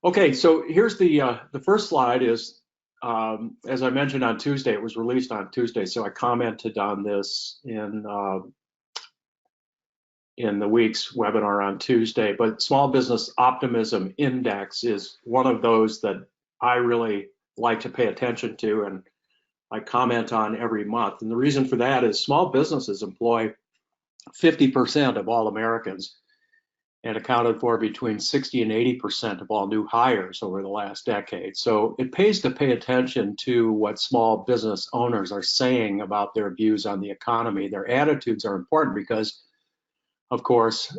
Okay, so here's the first slide is, as I mentioned on Tuesday, it was released on Tuesday, so I commented on this in the week's webinar on Tuesday. But Small Business Optimism Index is one of those that I really like to pay attention to, and I comment on every month. And the reason for that is small businesses employ 50% of all Americans and accounted for between 60 and 80% of all new hires over the last decade. So it pays to pay attention to what small business owners are saying about their views on the economy. Their attitudes are important because, of course,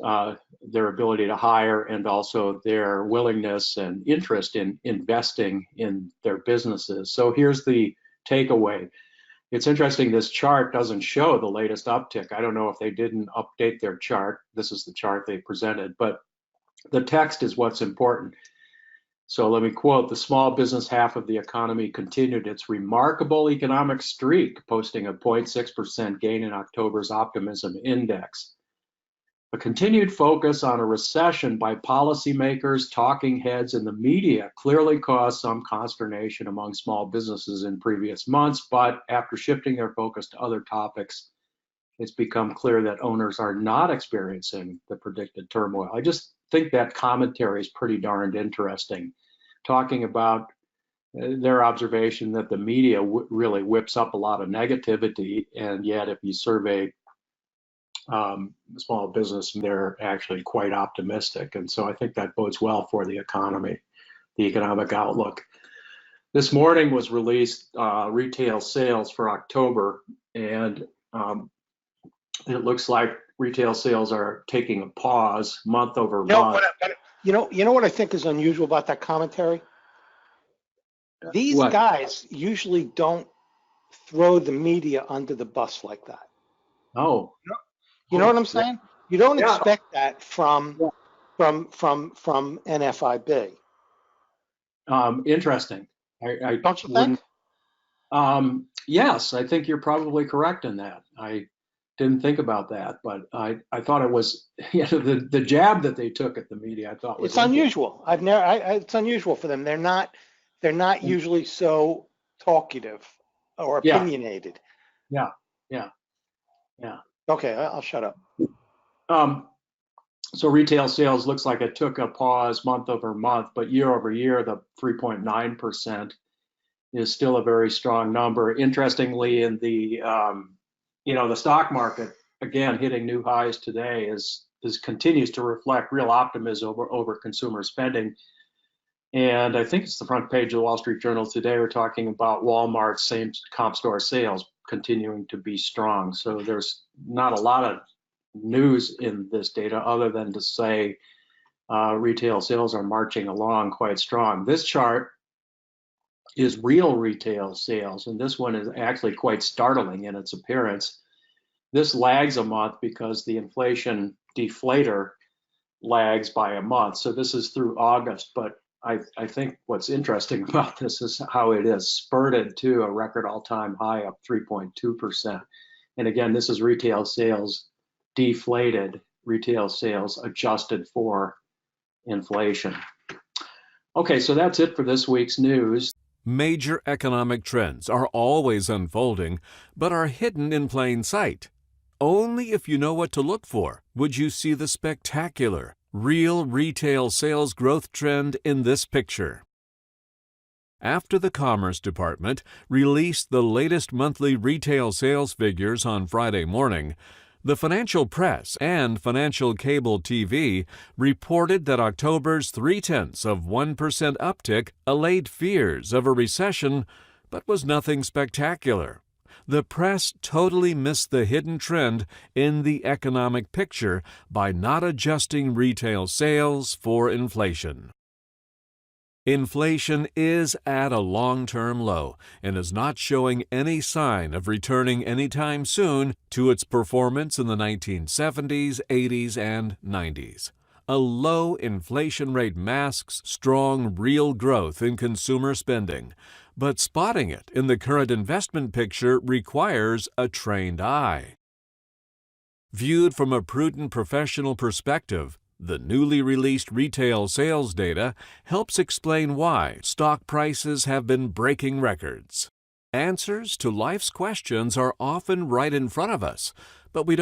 their ability to hire and also their willingness and interest in investing in their businesses. So here's the takeaway. It's interesting, this chart doesn't show the latest uptick. I don't know if they didn't update their chart. This is the chart they presented, but the text is what's important. So let me quote, the small business half of the economy continued its remarkable economic streak, posting a 0.6% gain in October's Optimism Index. A continued focus on a recession by policymakers, talking heads, and the media clearly caused some consternation among small businesses in previous months, but after shifting their focus to other topics, it's become clear that owners are not experiencing the predicted turmoil. I just think that commentary is pretty darned interesting, talking about their observation that the media really whips up a lot of negativity, and yet if you survey small business, they're actually quite optimistic. And so I think that bodes well for the economy, the economic outlook. This morning was released retail sales for October, and it looks like retail sales are taking a pause month over month. You know what I think is unusual about that commentary? These guys usually don't throw the media under the bus like that. Oh. You know what I'm saying? You don't expect that from NFIB. Interesting. I don't you think? Yes, I think you're probably correct in that. I didn't think about that, but I thought it was, the jab that they took at the media, I thought was it's unusual. It's unusual for them. They're not usually so talkative or opinionated. Yeah. Okay, I'll shut up. So retail sales looks like it took a pause month over month, but year over year, the 3.9% is still a very strong number. Interestingly, in the the stock market, again, hitting new highs today is continues to reflect real optimism over consumer spending. And I think it's the front page of the Wall Street Journal today. We're talking about Walmart's same comp store sales continuing to be strong. So there's not a lot of news in this data other than to say retail sales are marching along quite strong. This chart is real retail sales, and this one is actually quite startling in its appearance. This lags a month because the inflation deflator lags by a month. So this is through August, but I think what's interesting about this is how it has spurted to a record all-time high of 3.2%. And again, this is retail sales deflated, retail sales adjusted for inflation. Okay, so that's it for this week's news. Major economic trends are always unfolding, but are hidden in plain sight. Only if you know what to look for would you see the spectacular, real retail sales growth trend in this picture. After the Commerce Department released the latest monthly retail sales figures on Friday morning, the financial press and financial cable TV reported that October's 0.3% uptick allayed fears of a recession, but was nothing spectacular. The press totally missed the hidden trend in the economic picture by not adjusting retail sales for inflation. Inflation is at a long-term low and is not showing any sign of returning anytime soon to its performance in the 1970s, 80s, and 90s. A low inflation rate masks strong real growth in consumer spending, but spotting it in the current investment picture requires a trained eye. Viewed from a prudent professional perspective, The newly released retail sales data helps explain why stock prices have been breaking records. Answers to life's questions are often right in front of us, but we don't